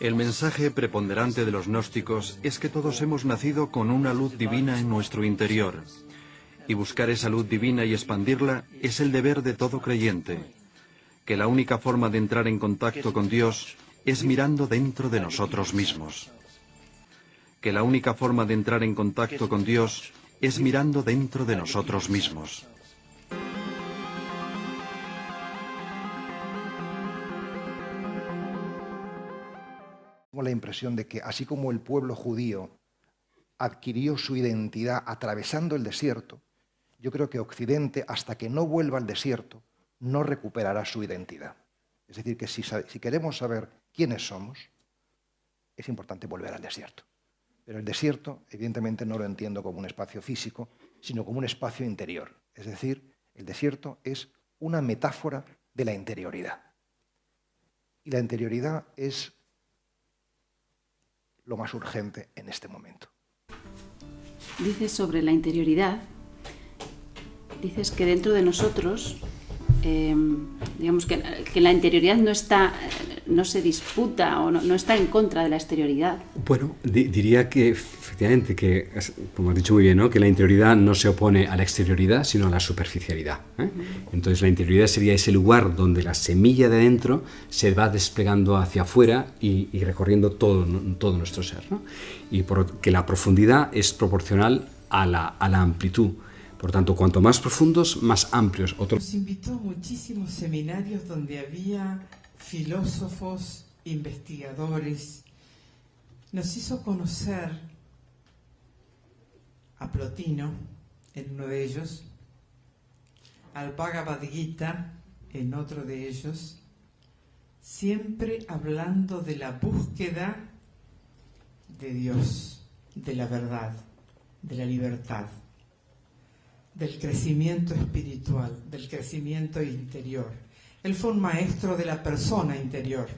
El mensaje preponderante de los gnósticos es que todos hemos nacido con una luz divina en nuestro interior, y buscar esa luz divina y expandirla es el deber de todo creyente, que la única forma de entrar en contacto con Dios es mirando dentro de nosotros mismos. Que la única forma de entrar en contacto con Dios es mirando dentro de nosotros mismos. Tengo la impresión de que así como el pueblo judío adquirió su identidad atravesando el desierto, yo creo que Occidente, hasta que no vuelva al desierto, no recuperará su identidad. Es decir, que si queremos saber quiénes somos, es importante volver al desierto. Pero el desierto, evidentemente, no lo entiendo como un espacio físico, sino como un espacio interior. Es decir, el desierto es una metáfora de la interioridad. Y la interioridad es lo más urgente en este momento. Dices sobre la interioridad, dices que dentro de nosotros, digamos que la interioridad no se disputa o no está en contra de la exterioridad. Bueno, diría que efectivamente, que, como has dicho muy bien, ¿no?, que la interioridad no se opone a la exterioridad, sino a la superficialidad, ¿eh? Entonces la interioridad sería ese lugar donde la semilla de dentro se va desplegando hacia afuera y recorriendo todo nuestro ser, ¿no? Y porque la profundidad es proporcional a la amplitud. Por tanto, cuanto más profundos, más amplios. Nos invitó a muchísimos seminarios donde había filósofos, investigadores. Nos hizo conocer a Plotino, en uno de ellos, al Bhagavad Gita, en otro de ellos, siempre hablando de la búsqueda de Dios, de la verdad, de la libertad, del crecimiento espiritual, del crecimiento interior. Él fue un maestro de la persona interior.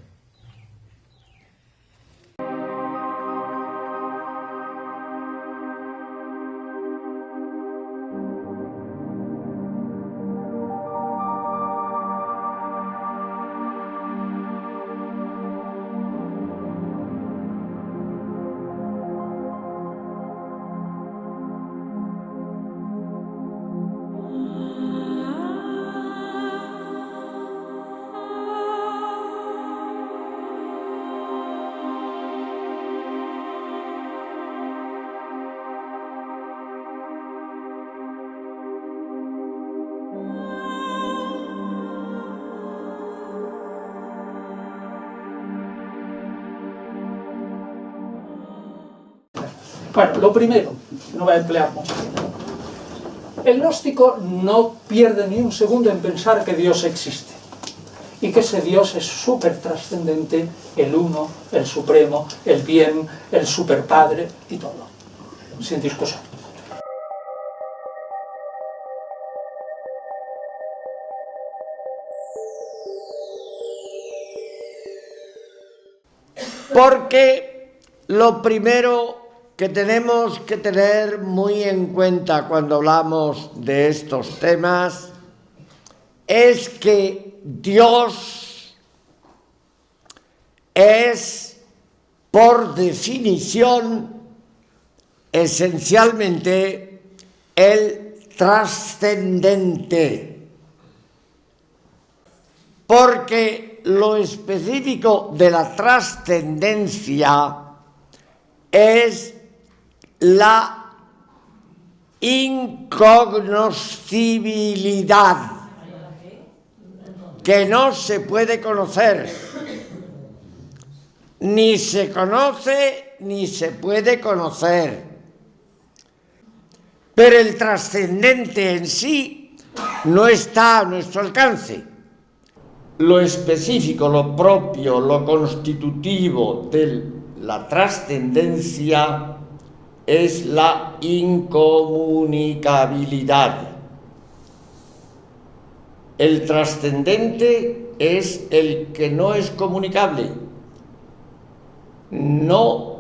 Bueno, lo primero, no voy a emplear mucho tiempo. El gnóstico no pierde ni un segundo en pensar que Dios existe y que ese Dios es súper trascendente, el uno, el supremo, el bien, el superpadre y todo, sin discusión. Porque lo primero que tenemos que tener muy en cuenta cuando hablamos de estos temas es que Dios es, por definición, esencialmente el trascendente. Porque lo específico de la trascendencia es la incognoscibilidad, que no se puede conocer, ni se conoce ni se puede conocer. Pero el trascendente en sí no está a nuestro alcance. Lo específico, lo propio, lo constitutivo de la trascendencia es la incomunicabilidad. El trascendente es el que no es comunicable. No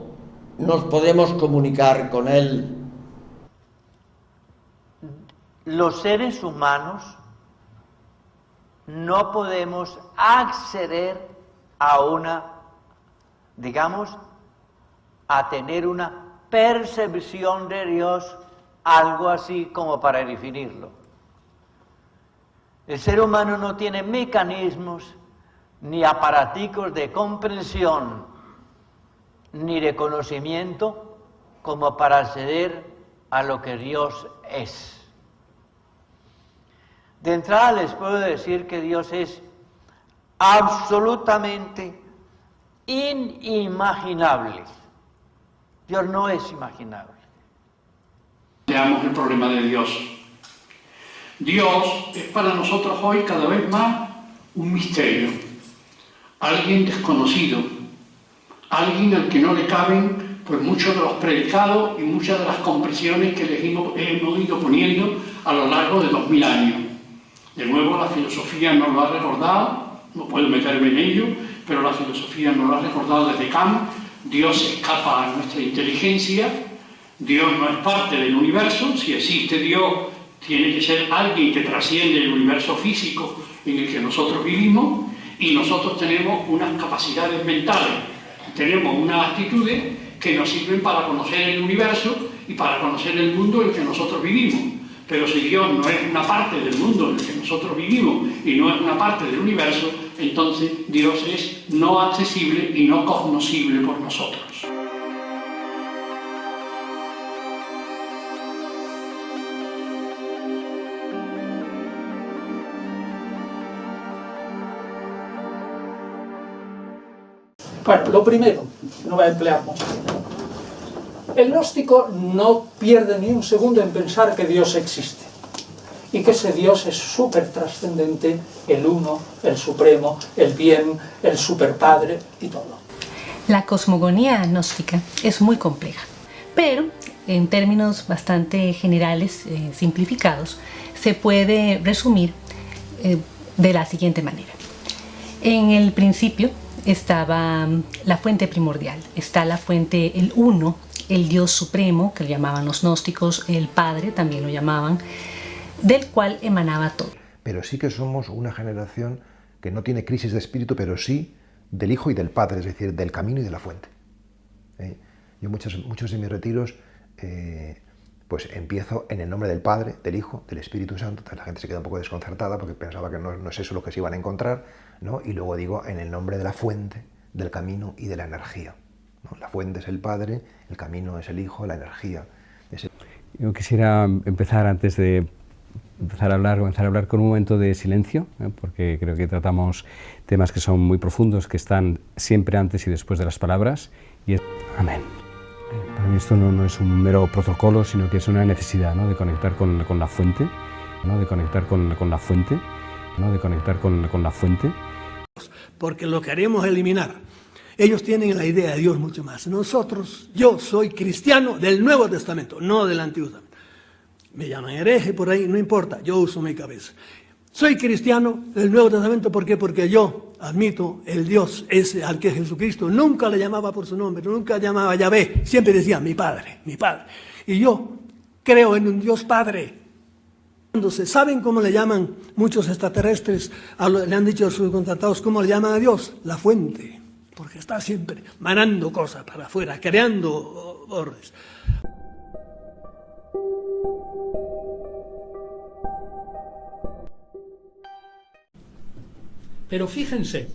nos podemos comunicar con él. Los seres humanos no podemos acceder a una digamos, a tener una percepción de Dios, algo así como para definirlo. El ser humano no tiene mecanismos ni aparaticos de comprensión ni de conocimiento como para acceder a lo que Dios es. De entrada les puedo decir que Dios es absolutamente inimaginable. Dios no es imaginable. Veamos el problema de Dios. Dios es para nosotros hoy cada vez más un misterio, alguien desconocido, alguien al que no le caben pues muchos de los predicados y muchas de las compresiones que les hemos ido poniendo a lo largo de 2000 años. De nuevo, la filosofía nos lo ha recordado, no puedo meterme en ello, pero la filosofía nos lo ha recordado desde Kant. Dios escapa a nuestra inteligencia, Dios no es parte del universo. Si existe Dios, tiene que ser alguien que trasciende el universo físico en el que nosotros vivimos, y nosotros tenemos unas capacidades mentales, tenemos unas actitudes que nos sirven para conocer el universo y para conocer el mundo en el que nosotros vivimos. Pero si Dios no es una parte del mundo en el que nosotros vivimos y no es una parte del universo, entonces Dios es no accesible y no cognoscible por nosotros. Bueno, lo primero, no voy a emplear mucho tiempo. El gnóstico no pierde ni un segundo en pensar que Dios existe y que ese Dios es súper trascendente, el uno, el supremo, el bien, el superpadre y todo. La cosmogonía gnóstica es muy compleja, pero en términos bastante generales, simplificados, se puede resumir de la siguiente manera. En el principio estaba la fuente primordial, está la fuente, el uno, el Dios supremo, que lo llamaban los gnósticos, el Padre también lo llamaban, del cual emanaba todo. Pero sí que somos una generación que no tiene crisis de espíritu, pero sí del Hijo y del Padre, es decir, del camino y de la fuente. Yo muchos de mis retiros pues empiezo en el nombre del Padre, del Hijo, del Espíritu Santo. La gente se queda un poco desconcertada porque pensaba que no es eso lo que se iban a encontrar, ¿no? Y luego digo en el nombre de la fuente, del camino y de la energía, ¿no? La fuente es el Padre, el camino es el Hijo, la energía es el... Yo quisiera empezar, antes de empezar a hablar con un momento de silencio, porque creo que tratamos temas que son muy profundos, que están siempre antes y después de las palabras, y es amén. Para mí esto no es un mero protocolo, sino que es una necesidad, ¿no?, de conectar con la fuente, ¿no?, de conectar con la fuente, ¿no?, de conectar con la fuente. Porque lo queremos eliminar. Ellos tienen la idea de Dios mucho más. Nosotros, yo soy cristiano del Nuevo Testamento, no del Antiguo Testamento. Me llaman hereje por ahí, no importa, yo uso mi cabeza. Soy cristiano del Nuevo Testamento, ¿por qué? Porque yo admito el Dios ese al que Jesucristo nunca le llamaba por su nombre, nunca llamaba Yahvé, siempre decía mi Padre, mi Padre. Y yo creo en un Dios Padre. ¿Saben cómo le llaman muchos extraterrestres? Le han dicho a sus contratados, ¿cómo le llaman a Dios? La fuente, porque está siempre manando cosas para afuera, creando órdenes. Pero fíjense,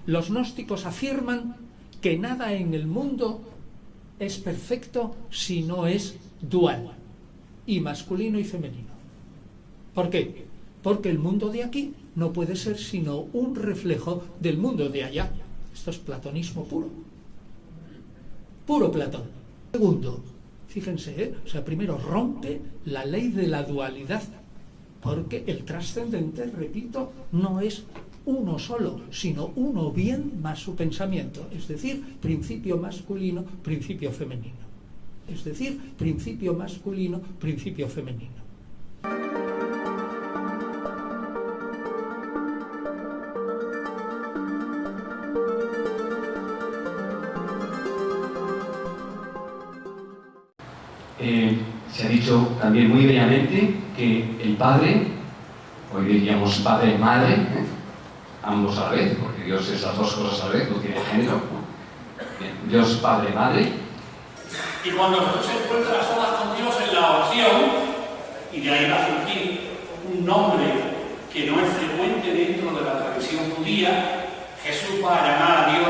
los gnósticos afirman que nada en el mundo es perfecto si no es dual, y masculino y femenino. ¿Por qué? Porque el mundo de aquí no puede ser sino un reflejo del mundo de allá. Esto es platonismo puro. Puro Platón. Segundo, fíjense, o sea, primero rompe la ley de la dualidad, porque el trascendente, repito, no es uno solo, sino uno bien más su pensamiento, es decir, principio masculino, principio femenino. Es decir, principio masculino, principio femenino. Se ha dicho también muy bellamente que el Padre, hoy diríamos Padre y Madre, ambos a la vez, porque Dios es las dos cosas a la vez, no tiene género, Bien, Dios Padre, Madre. Y cuando Jesús se encuentra a solas con Dios en la oración, y de ahí va a surgir un nombre que no es frecuente dentro de la tradición judía, Jesús va a llamar a Dios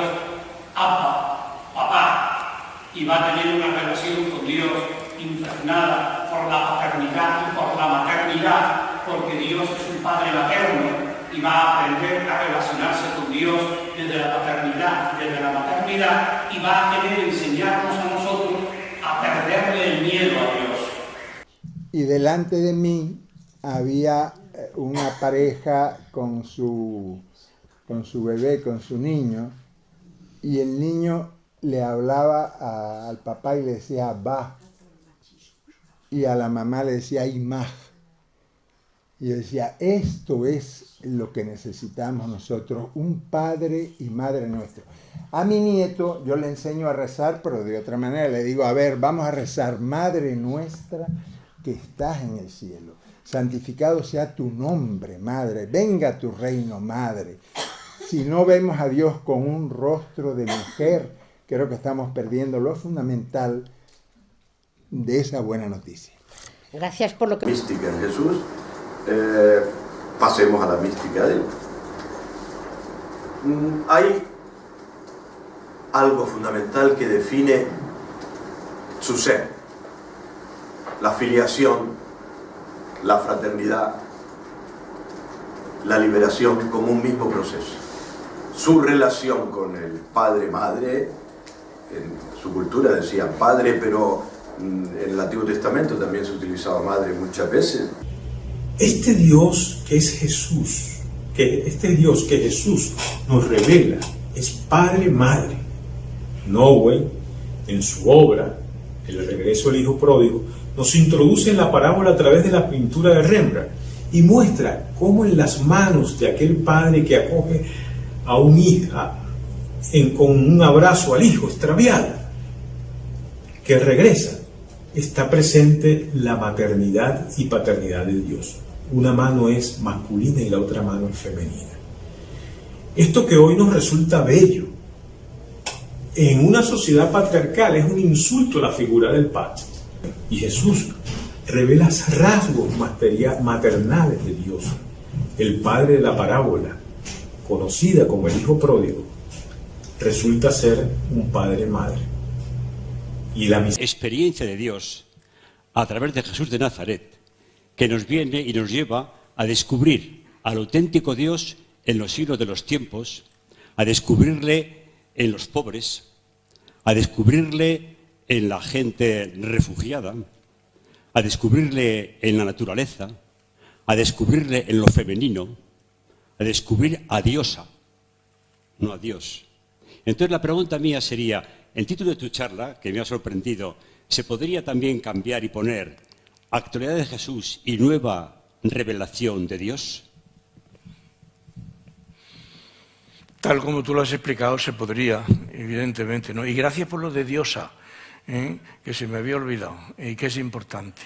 Abba, Papá, y va a tener una relación con Dios impregnada por la paternidad y por la maternidad, porque Dios es un Padre materno y va a aprender a relacionarse con Dios desde la paternidad, desde la maternidad, y va a querer enseñarnos a nosotros a perderle el miedo a Dios. Y delante de mí había una pareja con su bebé, con su niño, y el niño le hablaba al papá y le decía Abba, y a la mamá le decía Imaj. Y yo decía, esto es lo que necesitamos nosotros, un padre y madre nuestro. A mi nieto yo le enseño a rezar, pero de otra manera le digo, a ver, vamos a rezar, Madre nuestra que estás en el cielo. Santificado sea tu nombre, Madre. Venga tu reino, Madre. Si no vemos a Dios con un rostro de mujer, creo que estamos perdiendo lo fundamental de esa buena noticia. Gracias por lo que... Mística en Jesús, pasemos a la mística de él. Hay algo fundamental que define su ser: la filiación, la fraternidad, la liberación como un mismo proceso. Su relación con el Padre-Madre, en su cultura decían Padre, pero en el Antiguo Testamento también se utilizaba Madre muchas veces. Este Dios que es Jesús, este Dios que Jesús nos revela, es Padre-Madre. Noé, en su obra, El regreso del hijo pródigo, nos introduce en la parábola a través de la pintura de Rembrandt y muestra cómo en las manos de aquel padre que acoge a un hijo con un abrazo al hijo extraviado, que regresa, está presente la maternidad y paternidad de Dios. Una mano es masculina y la otra mano es femenina. Esto que hoy nos resulta bello, en una sociedad patriarcal es un insulto a la figura del padre. Y Jesús revela rasgos maternales de Dios. El padre de la parábola, conocida como el hijo pródigo, resulta ser un padre-madre. Y la experiencia de Dios a través de Jesús de Nazaret, que nos viene y nos lleva a descubrir al auténtico Dios en los siglos de los tiempos, a descubrirle en los pobres, a descubrirle en la gente refugiada, a descubrirle en la naturaleza, a descubrirle en lo femenino, a descubrir a Diosa, no a Dios. Entonces la pregunta mía sería, el título de tu charla, que me ha sorprendido, ¿se podría también cambiar y poner Actualidad de Jesús y nueva revelación de Dios? Tal como tú lo has explicado, se podría, evidentemente, ¿no? Y gracias por lo de Diosa, que se me había olvidado y que es importante.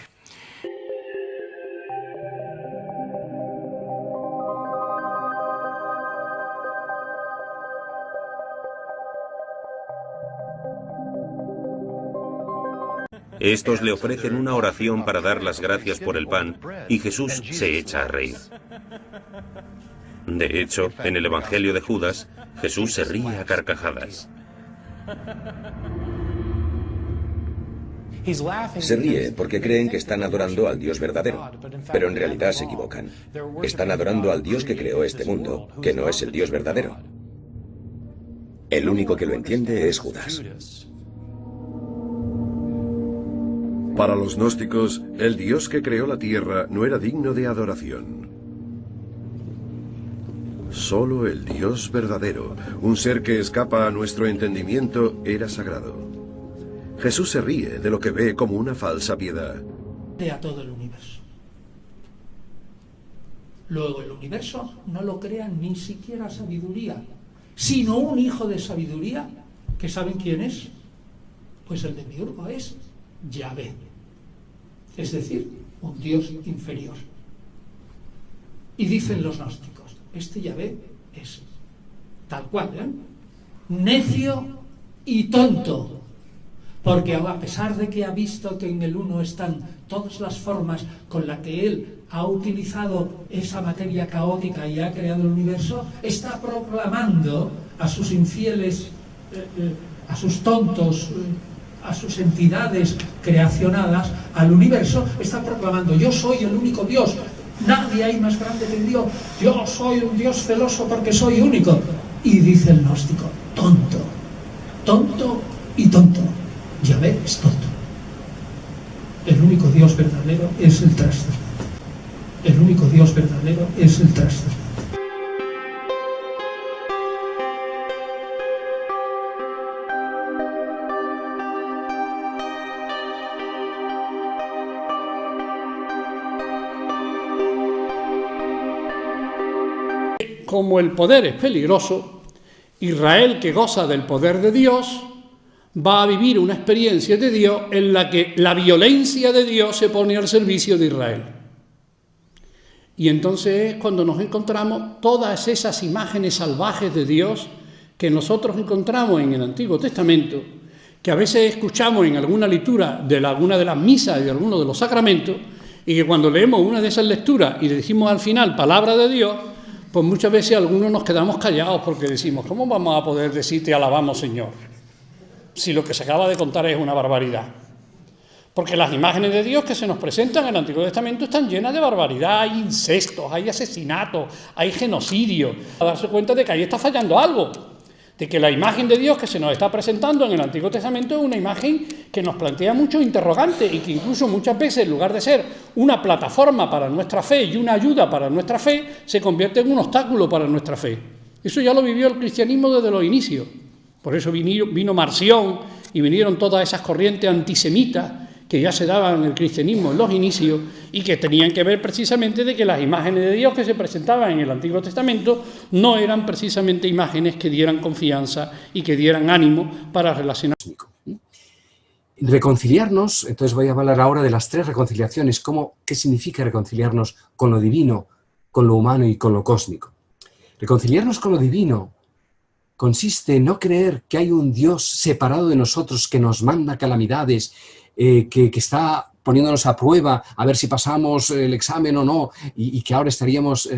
Estos le ofrecen una oración para dar las gracias por el pan y Jesús se echa a reír. De hecho, en el Evangelio de Judas, Jesús se ríe a carcajadas. Se ríe porque creen que están adorando al Dios verdadero, pero en realidad se equivocan. Están adorando al Dios que creó este mundo, que no es el Dios verdadero. El único que lo entiende es Judas. Para los gnósticos, el Dios que creó la tierra no era digno de adoración. Solo el Dios verdadero, un ser que escapa a nuestro entendimiento, era sagrado. Jesús se ríe de lo que ve como una falsa piedad. Crea todo el universo. Luego el universo no lo crea ni siquiera sabiduría, sino un hijo de sabiduría, que ¿saben quién es? Pues el demiurgo es Yahvé, es decir, un Dios inferior. Y dicen los gnósticos, este Yahvé es tal cual, necio y tonto, porque a pesar de que ha visto que en el uno están todas las formas con las que él ha utilizado esa materia caótica y ha creado el universo, está proclamando a sus infieles, a sus tontos, a sus entidades creacionadas, al universo, está proclamando: yo soy el único Dios, nadie hay más grande que Dios, yo soy un Dios celoso porque soy único. Y dice el gnóstico: tonto, tonto y tonto. Yahvé es tonto. El único Dios verdadero es el trascendente. El único Dios verdadero es el trascendente. Como el poder es peligroso, Israel, que goza del poder de Dios, va a vivir una experiencia de Dios en la que la violencia de Dios se pone al servicio de Israel. Y entonces es cuando nos encontramos todas esas imágenes salvajes de Dios que nosotros encontramos en el Antiguo Testamento, que a veces escuchamos en alguna lectura de alguna de las misas y de alguno de los sacramentos, y que cuando leemos una de esas lecturas y le decimos al final palabra de Dios, pues muchas veces algunos nos quedamos callados porque decimos: ¿cómo vamos a poder decir te alabamos, Señor?, si lo que se acaba de contar es una barbaridad? Porque las imágenes de Dios que se nos presentan en el Antiguo Testamento están llenas de barbaridad, hay incestos, hay asesinatos, hay genocidio. A darse cuenta de que ahí está fallando algo, de que la imagen de Dios que se nos está presentando en el Antiguo Testamento es una imagen que nos plantea muchos interrogantes y que incluso muchas veces, en lugar de ser una plataforma para nuestra fe y una ayuda para nuestra fe, se convierte en un obstáculo para nuestra fe. Eso ya lo vivió el cristianismo desde los inicios. Por eso vino Marción y vinieron todas esas corrientes antisemitas que ya se daban en el cristianismo en los inicios y que tenían que ver precisamente de que las imágenes de Dios que se presentaban en el Antiguo Testamento no eran precisamente imágenes que dieran confianza y que dieran ánimo para relacionarse. Reconciliarnos, entonces voy a hablar ahora de las 3 reconciliaciones, qué significa reconciliarnos con lo divino, con lo humano y con lo cósmico. Reconciliarnos con lo divino consiste en no creer que hay un Dios separado de nosotros que nos manda calamidades, que está poniéndonos a prueba a ver si pasamos el examen o no, y que ahora estaríamos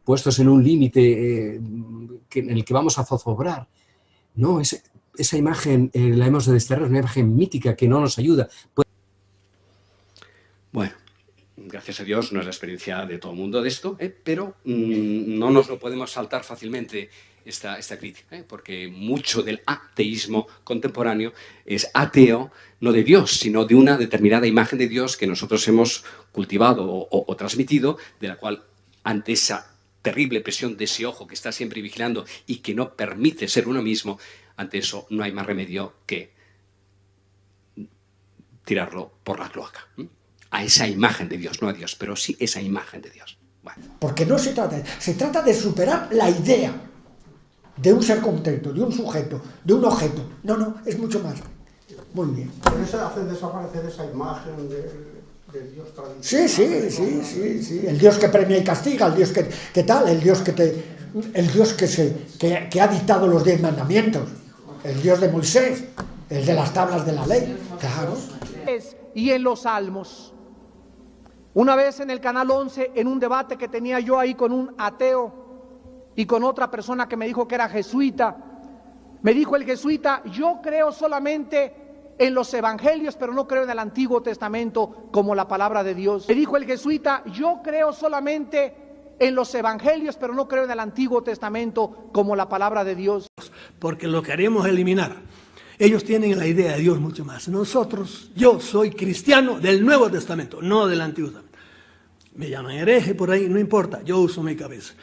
puestos en un límite en el que vamos a zozobrar. No, esa imagen la hemos de desterrar, es una imagen mítica que no nos ayuda. Bueno, gracias a Dios no es la experiencia de todo el mundo de esto, pero no nos lo podemos saltar fácilmente esta crítica, porque mucho del ateísmo contemporáneo es ateo no de Dios, sino de una determinada imagen de Dios que nosotros hemos cultivado o transmitido, de la cual, ante esa terrible presión de ese ojo que está siempre vigilando y que no permite ser uno mismo, ante eso no hay más remedio que tirarlo por la cloaca. A esa imagen de Dios, no a Dios, pero sí esa imagen de Dios. Bueno. Porque no se trata de superar la idea de un ser contento, de un sujeto, de un objeto. No, es mucho más. Muy bien. Por eso hace desaparecer esa imagen de Dios tradicional. Sí. El Dios que premia y castiga, el Dios que tal, el Dios que ha dictado los 10 mandamientos, el Dios de Moisés, el de las tablas de la ley. Claro. Y en los Salmos. Una vez en el Canal 11, en un debate que tenía yo ahí con un ateo y con otra persona que me dijo que era jesuita, me dijo el jesuita: yo creo solamente en los evangelios, pero no creo en el Antiguo Testamento como la palabra de Dios. Me dijo el jesuita: yo creo solamente en los evangelios, pero no creo en el Antiguo Testamento como la palabra de Dios. Porque lo queremos eliminar. Ellos tienen la idea de Dios mucho más. Nosotros, yo soy cristiano del Nuevo Testamento, no del Antiguo Testamento. Me llaman hereje por ahí, no importa, yo uso mi cabeza.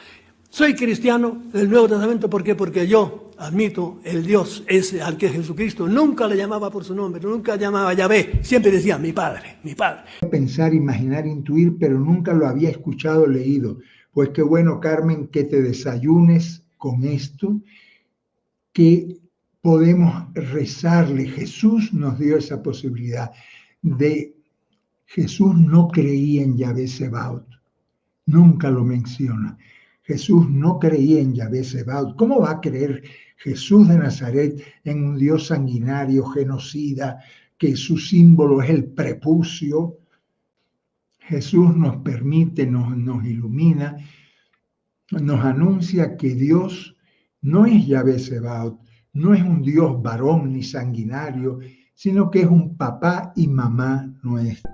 Soy cristiano del Nuevo Testamento, ¿por qué? Porque yo admito el Dios ese al que Jesucristo nunca le llamaba por su nombre, nunca llamaba Yahvé, siempre decía mi Padre, mi Padre. Pensar, imaginar, intuir, pero nunca lo había escuchado o leído. Pues qué bueno, Carmen, que te desayunes con esto, que podemos rezarle. Jesús nos dio esa posibilidad de... Jesús no creía en Yahvé Sebaot, nunca lo menciona. Jesús no creía en Yahvé Sebaot. ¿Cómo va a creer Jesús de Nazaret en un Dios sanguinario, genocida, que su símbolo es el prepucio. Jesús nos permite, nos ilumina, nos anuncia que Dios no es Yahvé Sebaot, no es un Dios varón ni sanguinario, sino que es un papá y mamá nuestro.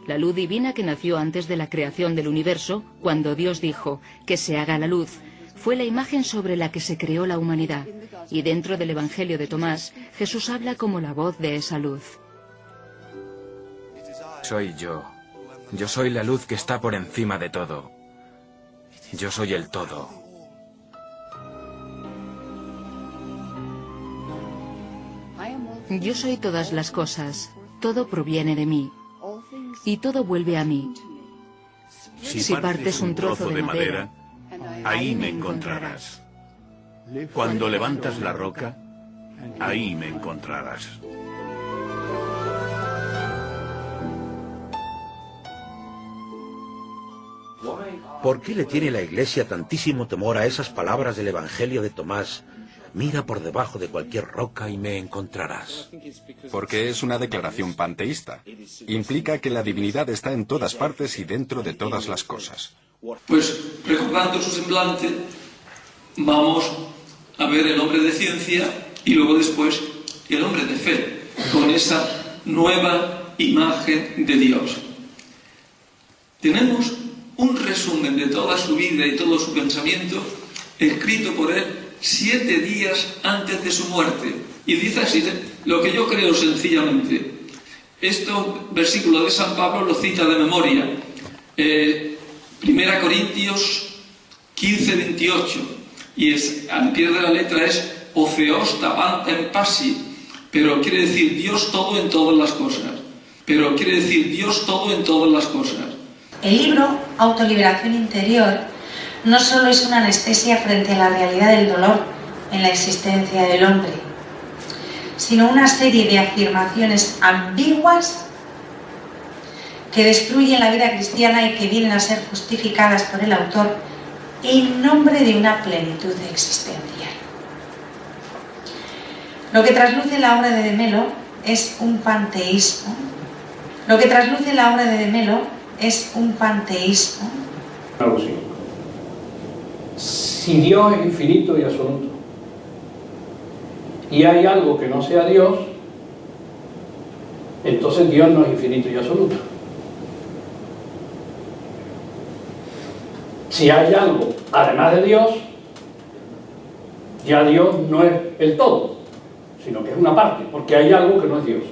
La luz divina que nació antes de la creación del universo, cuando Dios dijo que se haga la luz, fue la imagen sobre la que se creó la humanidad. Y dentro del Evangelio de Tomás, Jesús habla como la voz de esa luz. Soy yo. Yo soy la luz que está por encima de todo. Yo soy el todo. Yo soy todas las cosas. Todo proviene de mí. Y todo vuelve a mí. Si partes un trozo de madera, ahí me encontrarás. Cuando levantas la roca, ahí me encontrarás. ¿Por qué le tiene la Iglesia tantísimo temor a esas palabras del Evangelio de Tomás? Mira por debajo de cualquier roca y me encontrarás. Porque es una declaración panteísta. Implica que la divinidad está en todas partes y dentro de todas las cosas. Pues recordando su semblante, vamos a ver el hombre de ciencia y luego después el hombre de fe, con esa nueva imagen de Dios. Tenemos un resumen de toda su vida y todo su pensamiento escrito por él 7 días antes de su muerte. Y dice así, lo que yo creo sencillamente. Esto, versículo de San Pablo, lo cita de memoria. 1 Corintios 15, 28. Y al pie de la letra es o Theos tapantem passi. Pero quiere decir Dios todo en todas las cosas. Pero quiere decir Dios todo en todas las cosas. El libro Autoliberación Interior no solo es una anestesia frente a la realidad del dolor en la existencia del hombre, sino una serie de afirmaciones ambiguas que destruyen la vida cristiana y que vienen a ser justificadas por el autor en nombre de una plenitud existencial. Lo que trasluce la obra de De Mello es un panteísmo. Lo que trasluce la obra de De Mello es un panteísmo. Si Dios es infinito y absoluto, y hay algo que no sea Dios, entonces Dios no es infinito y absoluto. Si hay algo además de Dios, ya Dios no es el todo, sino que es una parte, porque hay algo que no es Dios.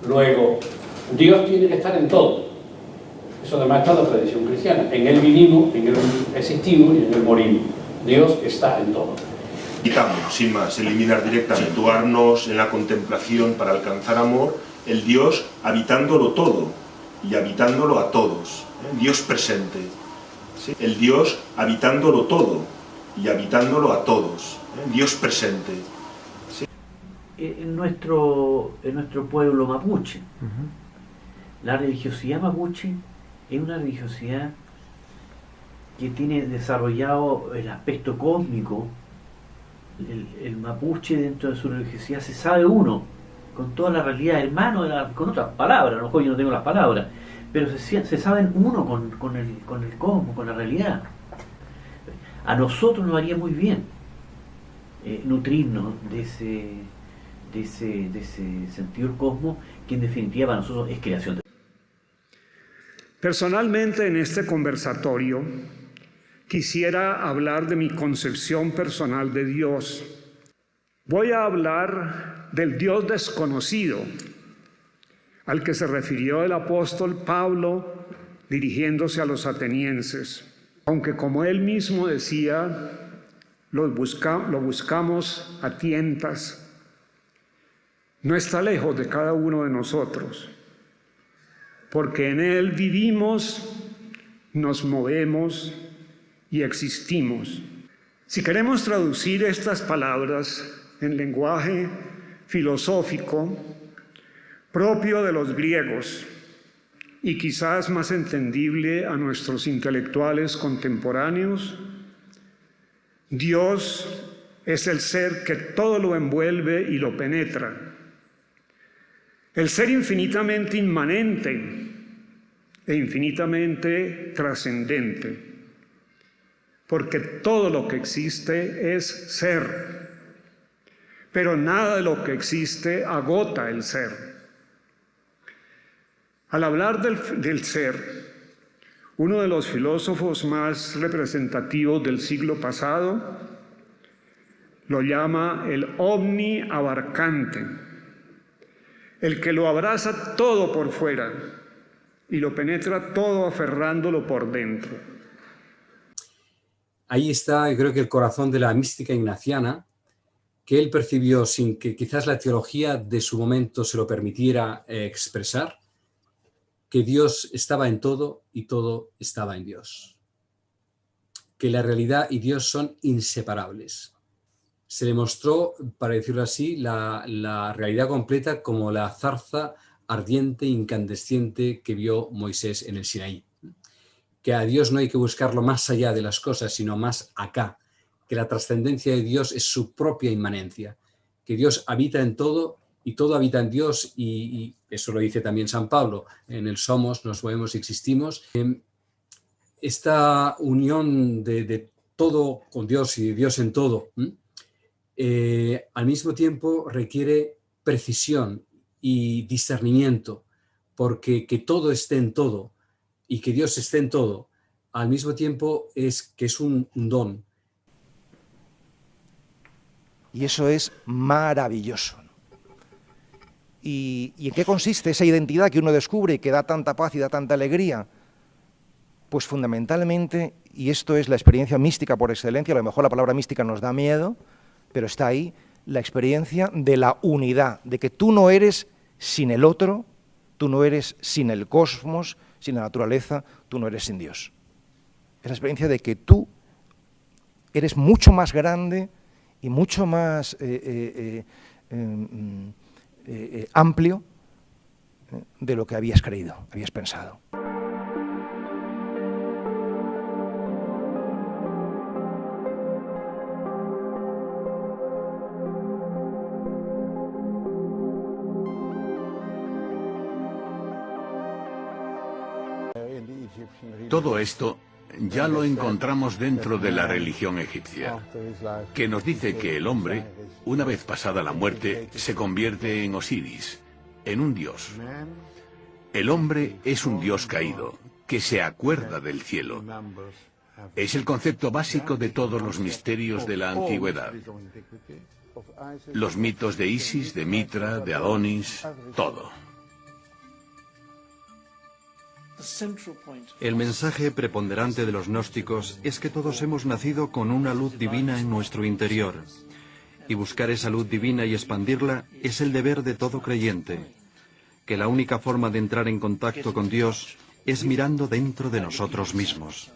Luego, Dios tiene que estar en todo. Eso además está en la tradición cristiana. En Él vinimos, en Él existimos y en Él morimos. Dios está en todo. Quitamos, sin más, eliminar directamente, situarnos en la contemplación para alcanzar amor, el Dios habitándolo todo y habitándolo a todos. Dios presente. ¿Sí? El Dios habitándolo todo y habitándolo a todos. Dios presente. ¿Sí? En nuestro pueblo mapuche, la religiosidad mapuche es una religiosidad que tiene desarrollado el aspecto cósmico. El mapuche dentro de su religiosidad se sabe uno con toda la realidad, hermano, con otras palabras, a lo mejor yo no tengo las palabras, pero se saben uno con el cosmos, con la realidad. A nosotros nos haría muy bien nutrirnos de ese sentido del cosmos, que en definitiva para nosotros es creación de... Personalmente, en este conversatorio quisiera hablar de mi concepción personal de Dios. Voy a hablar del Dios desconocido al que se refirió el apóstol Pablo dirigiéndose a los atenienses. Aunque, como él mismo decía, lo buscamos a tientas, no está lejos de cada uno de nosotros, porque en Él vivimos, nos movemos y existimos. Si queremos traducir estas palabras en lenguaje filosófico propio de los griegos y quizás más entendible a nuestros intelectuales contemporáneos, Dios es el ser que todo lo envuelve y lo penetra. El ser infinitamente inmanente e infinitamente trascendente, porque todo lo que existe es ser, pero nada de lo que existe agota el ser. Al hablar del ser, uno de los filósofos más representativos del siglo pasado lo llama el omniabarcante, el que lo abraza todo por fuera y lo penetra todo aferrándolo por dentro. Ahí está, yo creo que el corazón de la mística ignaciana, que él percibió sin que quizás la teología de su momento se lo permitiera expresar, que Dios estaba en todo y todo estaba en Dios. Que la realidad y Dios son inseparables. Se le mostró, para decirlo así, la realidad completa como la zarza ardiente, incandescente que vio Moisés en el Sinaí. Que a Dios no hay que buscarlo más allá de las cosas, sino más acá. Que la trascendencia de Dios es su propia inmanencia. Que Dios habita en todo y todo habita en Dios, y eso lo dice también San Pablo. En el somos, nos movemos y existimos. Esta unión de todo con Dios y de Dios en todo, al mismo tiempo requiere precisión y discernimiento, porque que todo esté en todo y que Dios esté en todo, al mismo tiempo es un don. Y eso es maravilloso. ¿Y en qué consiste esa identidad que uno descubre y que da tanta paz y da tanta alegría? Pues fundamentalmente, y esto es la experiencia mística por excelencia, a lo mejor la palabra mística nos da miedo, pero está ahí, la experiencia de la unidad, de que tú no eres sin el otro, tú no eres sin el cosmos, sin la naturaleza, tú no eres sin Dios. Es la experiencia de que tú eres mucho más grande y mucho más amplio de lo que habías creído, habías pensado. Todo esto ya lo encontramos dentro de la religión egipcia, que nos dice que el hombre, una vez pasada la muerte, se convierte en Osiris, en un dios. El hombre es un dios caído, que se acuerda del cielo. Es el concepto básico de todos los misterios de la antigüedad. Los mitos de Isis, de Mitra, de Adonis, todo. El mensaje preponderante de los gnósticos es que todos hemos nacido con una luz divina en nuestro interior, y buscar esa luz divina y expandirla es el deber de todo creyente, que la única forma de entrar en contacto con Dios es mirando dentro de nosotros mismos.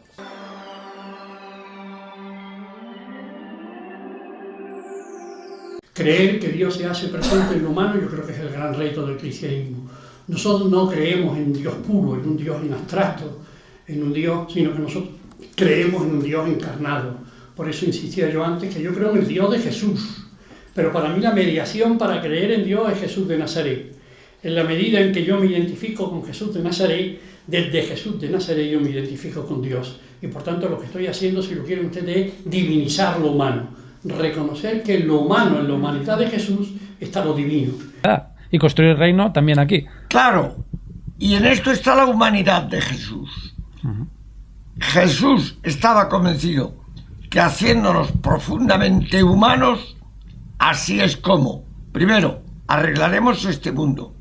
Creer que Dios se hace presente en lo humano, yo creo que es el gran reto del cristianismo. Nosotros no creemos en un Dios puro, en un Dios en abstracto, en un Dios, sino que nosotros creemos en un Dios encarnado. Por eso insistía yo antes que yo creo en el Dios de Jesús. Pero para mí la mediación para creer en Dios es Jesús de Nazaret. En la medida en que yo me identifico con Jesús de Nazaret, desde Jesús de Nazaret yo me identifico con Dios. Y por tanto lo que estoy haciendo, si lo quieren ustedes, es divinizar lo humano. Reconocer que en lo humano, en la humanidad de Jesús, está lo divino. Y construir el reino también aquí. Claro, y en esto está la humanidad de Jesús. Jesús estaba convencido que haciéndonos profundamente humanos, así es como, primero, arreglaremos este mundo,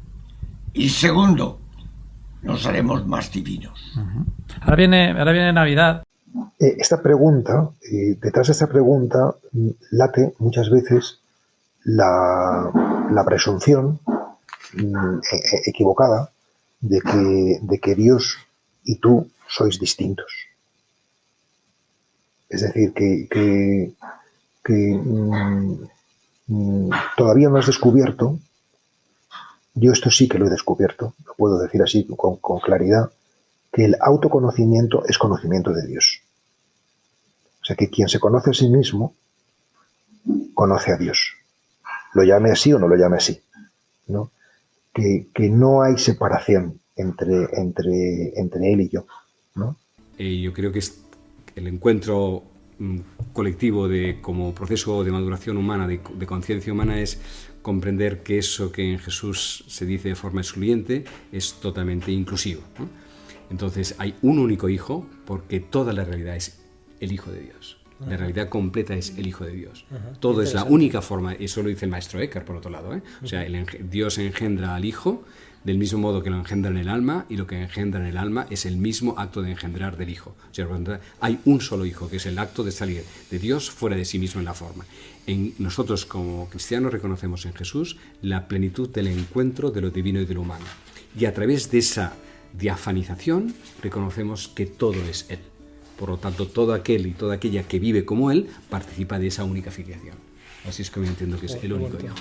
y segundo, nos haremos más divinos. Ahora viene Navidad. Esta pregunta, detrás de esta pregunta, late muchas veces la presunción equivocada de que Dios y tú sois distintos. Es decir, todavía no has descubierto, yo esto sí que lo he descubierto, lo puedo decir así con claridad, que el autoconocimiento es conocimiento de Dios. O sea, que quien se conoce a sí mismo, conoce a Dios. Lo llame así o no lo llame así, ¿no? Que no hay separación entre él y yo, ¿no? Yo creo que es el encuentro colectivo como proceso de maduración humana, de conciencia humana, es comprender que eso que en Jesús se dice de forma excluyente es totalmente inclusivo, ¿no? Entonces hay un único Hijo porque toda la realidad es el Hijo de Dios. La realidad completa es el Hijo de Dios. Todo es la única forma, eso lo dice el maestro Eckhart, por otro lado, ¿eh? O sea, Dios engendra al Hijo del mismo modo que lo engendra en el alma, y lo que engendra en el alma es el mismo acto de engendrar del Hijo. O sea, hay un solo Hijo, que es el acto de salir de Dios fuera de sí mismo en la forma. Nosotros como cristianos reconocemos en Jesús la plenitud del encuentro de lo divino y de lo humano. Y a través de esa diafanización reconocemos que todo es Él. Por lo tanto, todo aquel y toda aquella que vive como Él participa de esa única filiación. Así es como yo entiendo que es el único Hijo.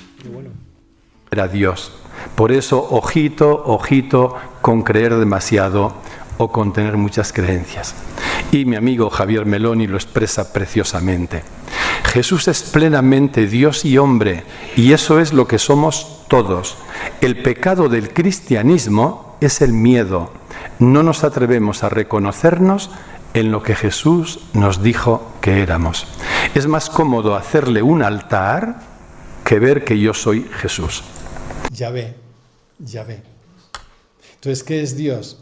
Era Dios. Por eso, ojito con creer demasiado o con tener muchas creencias. Y mi amigo Javier Meloni lo expresa preciosamente. Jesús es plenamente Dios y hombre, y eso es lo que somos todos. El pecado del cristianismo es el miedo. No nos atrevemos a reconocernos en lo que Jesús nos dijo que éramos. Es más cómodo hacerle un altar que ver que yo soy Jesús. Ya ve. Entonces, ¿qué es Dios?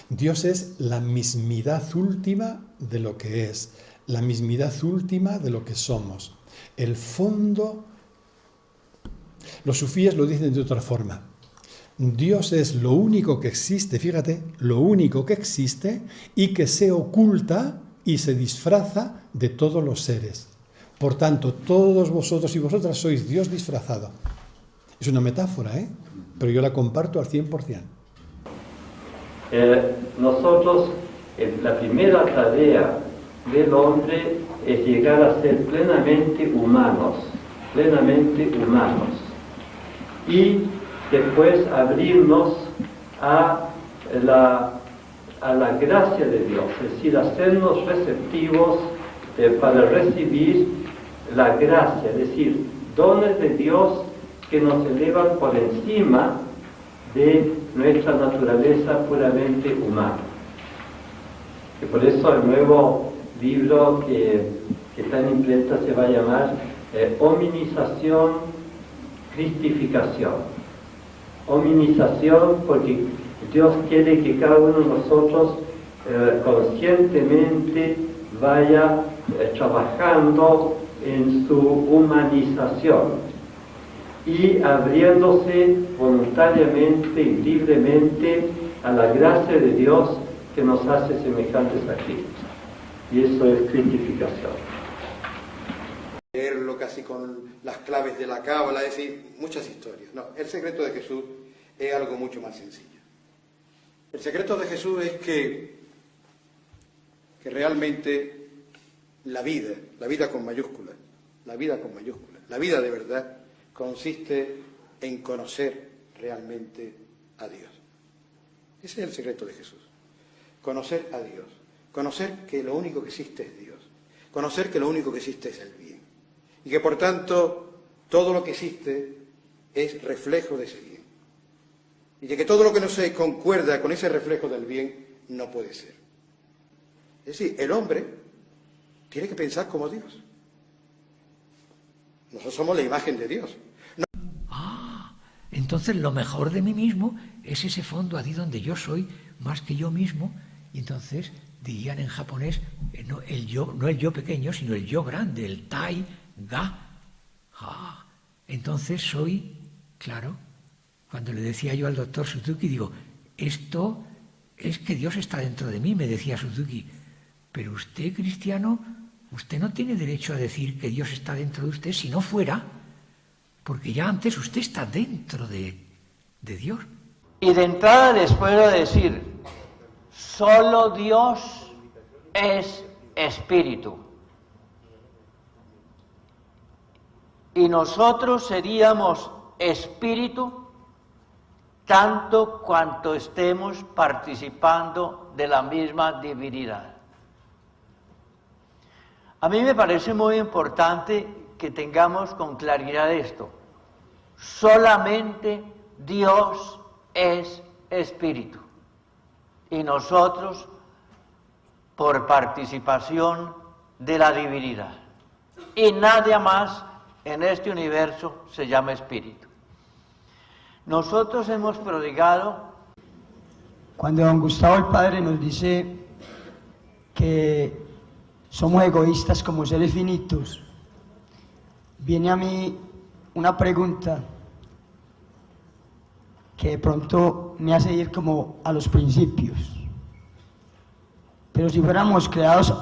Dios es la mismidad última de lo que es, la mismidad última de lo que somos. El fondo, los sufíes lo dicen de otra forma. Dios es lo único que existe, fíjate, lo único que existe y que se oculta y se disfraza de todos los seres. Por tanto, todos vosotros y vosotras sois Dios disfrazado. Es una metáfora, pero yo la comparto al 100%. Nosotros, la primera tarea del hombre es llegar a ser plenamente humanos. Y después abrirnos a la gracia de Dios, es decir, hacernos receptivos para recibir la gracia, es decir, dones de Dios que nos elevan por encima de nuestra naturaleza puramente humana. Y por eso el nuevo libro que está en imprenta se va a llamar Hominización, Cristificación. Hominización porque Dios quiere que cada uno de nosotros conscientemente vaya trabajando en su humanización y abriéndose voluntariamente y libremente a la gracia de Dios que nos hace semejantes a Cristo. Y eso es cristificación. Leerlo casi con las claves de la cábala, es decir, muchas historias. No, el secreto de Jesús es algo mucho más sencillo. El secreto de Jesús es que realmente la vida con mayúsculas, la vida de verdad, consiste en conocer realmente a Dios. Ese es el secreto de Jesús. Conocer a Dios. Conocer que lo único que existe es Dios. Conocer que lo único que existe es el bien. Y que por tanto todo lo que existe es reflejo de ese bien. Y de que todo lo que no se concuerda con ese reflejo del bien no puede ser. Es decir, el hombre tiene que pensar como Dios. Nosotros somos la imagen de Dios. Entonces lo mejor de mí mismo es ese fondo allí donde yo soy más que yo mismo. Y entonces dirían en japonés, no el yo pequeño, sino el yo grande, el tai ga. Entonces soy, claro, cuando le decía yo al doctor Suzuki, digo, esto es que Dios está dentro de mí, me decía Suzuki, pero usted, cristiano, usted no tiene derecho a decir que Dios está dentro de usted si no fuera, porque ya antes usted está dentro de Dios. Y de entrada les puedo decir, solo Dios es espíritu. Y nosotros seríamos espíritu tanto cuanto estemos participando de la misma divinidad. A mí me parece muy importante que tengamos con claridad esto. Solamente Dios es espíritu y nosotros por participación de la divinidad. Y nadie más en este universo se llama espíritu. Nosotros hemos prodigado. Cuando don Gustavo el Padre nos dice que somos egoístas como seres finitos, viene a mí una pregunta que de pronto me hace ir como a los principios. Pero si fuimos creados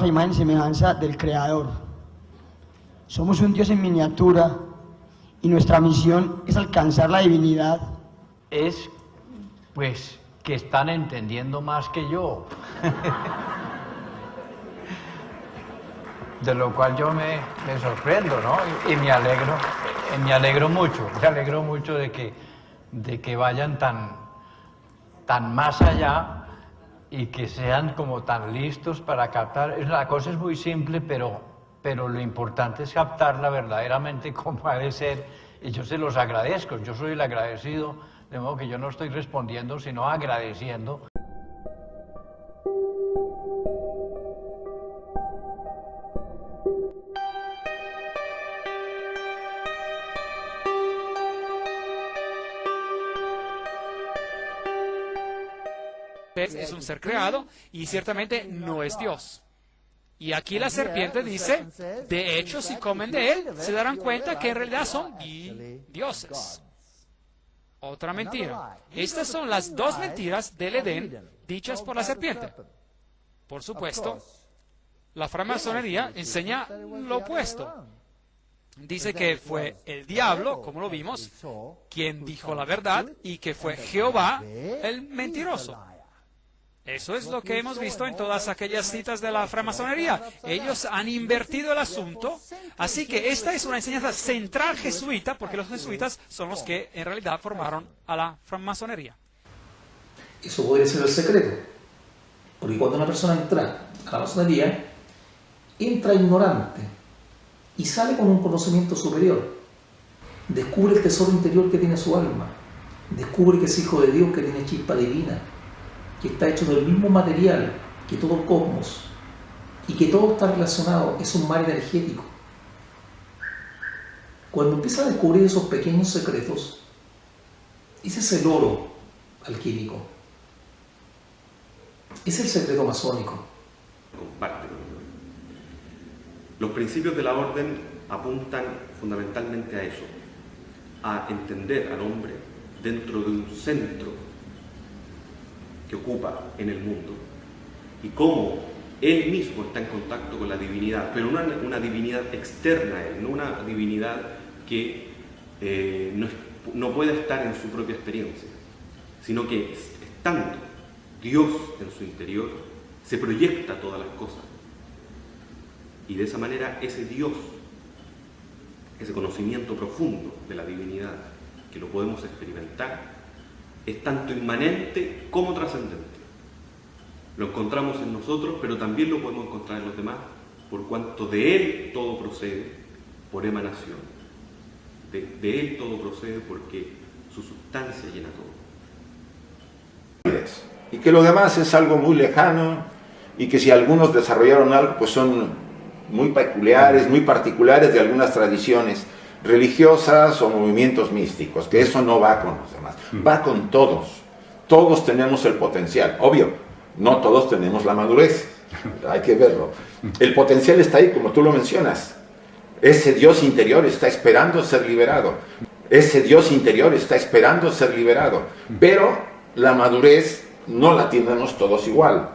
a imagen y semejanza del Creador, somos un Dios en miniatura y nuestra misión es alcanzar la divinidad. Es, pues, que están entendiendo más que yo. De lo cual yo me sorprendo, ¿no? Y me alegro mucho de que vayan tan más allá y que sean como tan listos para captar. La cosa es muy simple, pero lo importante es captarla verdaderamente como ha de ser, y yo se los agradezco, yo soy el agradecido, de modo que yo no estoy respondiendo, sino agradeciendo. Es un ser creado y ciertamente no es Dios. Y aquí la serpiente dice, de hecho, si comen de él, se darán cuenta que en realidad son dioses. Otra mentira. Estas son las dos mentiras del Edén dichas por la serpiente. Por supuesto, la francmasonería enseña lo opuesto. Dice que fue el diablo, como lo vimos, quien dijo la verdad y que fue Jehová el mentiroso. Eso es lo que hemos visto en todas aquellas citas de la francmasonería. Ellos han invertido el asunto, así que esta es una enseñanza central jesuita, porque los jesuitas son los que en realidad formaron a la francmasonería. Eso podría ser el secreto, porque cuando una persona entra a la masonería, entra ignorante y sale con un conocimiento superior. Descubre el tesoro interior que tiene su alma, descubre que es hijo de Dios, que tiene chispa divina, que está hecho del mismo material que todo el cosmos y que todo está relacionado, es un mar energético. Cuando empieza a descubrir esos pequeños secretos, ese es el oro alquímico, es el secreto masónico. Comparte. Los principios de la orden apuntan fundamentalmente a eso, a entender al hombre dentro de un centro que ocupa en el mundo y cómo él mismo está en contacto con la divinidad, pero una divinidad externa a él, no una divinidad que no pueda estar en su propia experiencia, sino que estando Dios en su interior, se proyecta todas las cosas. Y de esa manera ese Dios, ese conocimiento profundo de la divinidad, que lo podemos experimentar, es tanto inmanente como trascendente. Lo encontramos en nosotros, pero también lo podemos encontrar en los demás, por cuanto de Él todo procede por emanación. De Él todo procede porque su sustancia llena todo. Y que lo demás es algo muy lejano y que si algunos desarrollaron algo, pues son muy peculiares, muy particulares de algunas tradiciones religiosas o movimientos místicos, que eso no va con los demás, va con todos. Todos tenemos el potencial, obvio, no todos tenemos la madurez, hay que verlo. El potencial está ahí, como tú lo mencionas. Ese Dios interior está esperando ser liberado. Ese Dios interior está esperando ser liberado. Pero la madurez no la tenemos todos igual.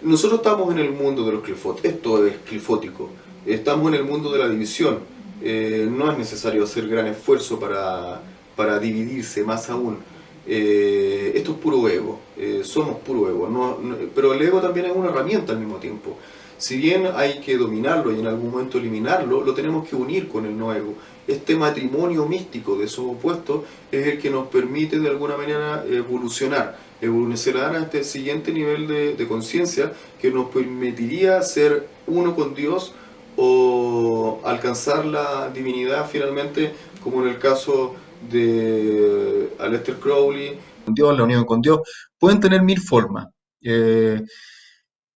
nosotros estamos en el mundo de los clifóticos, esto es clifótico, estamos en el mundo de la división, no es necesario hacer gran esfuerzo para dividirse, más aún. Esto es puro ego, somos puro ego, pero el ego también es una herramienta al mismo tiempo. Si bien hay que dominarlo y en algún momento eliminarlo, lo tenemos que unir con el no ego. Este matrimonio místico de esos opuestos es el que nos permite de alguna manera evolucionar a este siguiente nivel de conciencia que nos permitiría ser uno con Dios o alcanzar la divinidad finalmente, como en el caso de Aleister Crowley. Dios, la unión con Dios, pueden tener 1000 formas.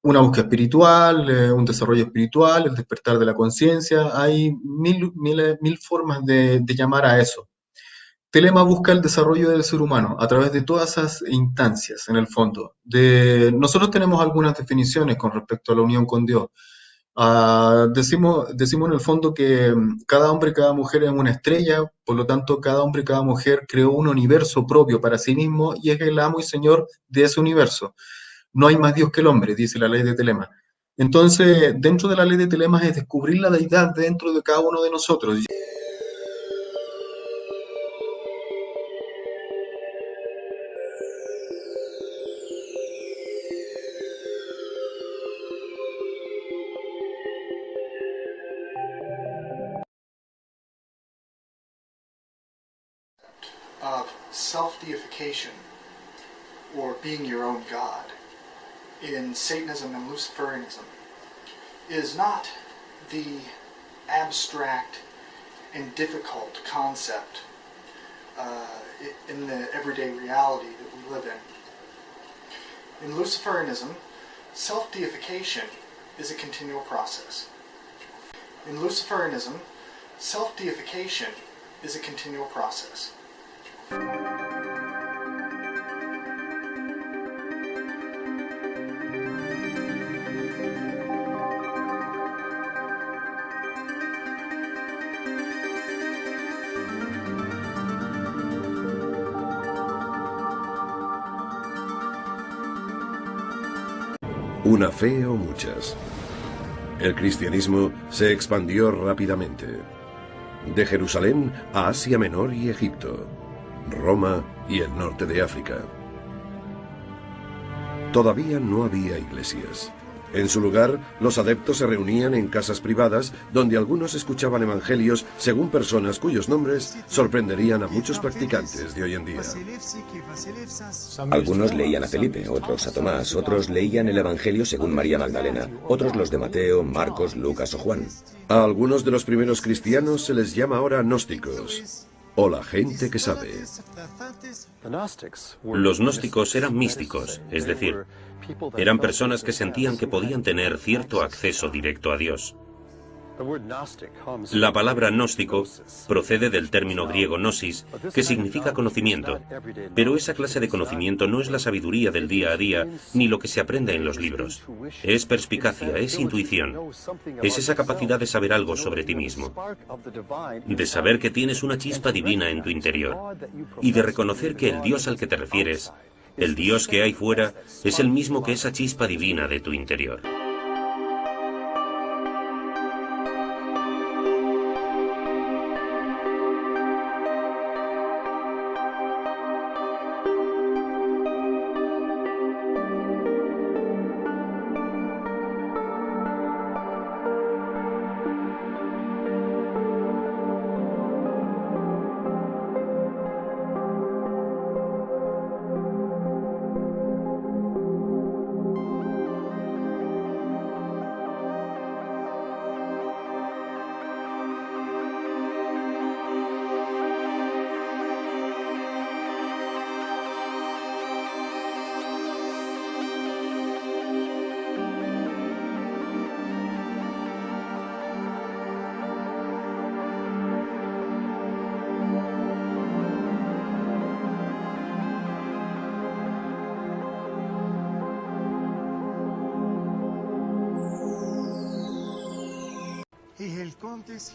Una búsqueda espiritual, un desarrollo espiritual, el despertar de la conciencia, hay mil formas de llamar a eso. Telema busca el desarrollo del ser humano a través de todas esas instancias, en el fondo. Nosotros tenemos algunas definiciones con respecto a la unión con Dios. Decimos en el fondo que cada hombre y cada mujer es una estrella, por lo tanto cada hombre y cada mujer creó un universo propio para sí mismo y es el amo y señor de ese universo. No hay más Dios que el hombre, dice la ley de Telema. Entonces, dentro de la ley de Telema es descubrir la deidad dentro de cada uno de nosotros. Of self-deification or being your own God in Satanism and Luciferianism is not the abstract and difficult concept in the everyday reality that we live in. In Luciferianism, self-deification is a continual process. In Luciferianism, self-deification is a continual process. Una fe o muchas. El cristianismo se expandió rápidamente. De Jerusalén a Asia Menor y Egipto, Roma y el norte de África. Todavía no había iglesias. En su lugar, los adeptos se reunían en casas privadas donde algunos escuchaban evangelios según personas cuyos nombres sorprenderían a muchos practicantes de hoy en día. Algunos leían a Felipe, otros a Tomás, otros leían el evangelio según María Magdalena, otros los de Mateo, Marcos, Lucas o Juan. A algunos de los primeros cristianos se les llama ahora gnósticos, o la gente que sabe. Los gnósticos eran místicos, es decir, eran personas que sentían que podían tener cierto acceso directo a Dios. La palabra gnóstico procede del término griego gnosis, que significa conocimiento, pero esa clase de conocimiento no es la sabiduría del día a día, ni lo que se aprende en los libros. Es perspicacia, es intuición, es esa capacidad de saber algo sobre ti mismo, de saber que tienes una chispa divina en tu interior, y de reconocer que el Dios al que te refieres, el Dios que hay fuera, es el mismo que esa chispa divina de tu interior.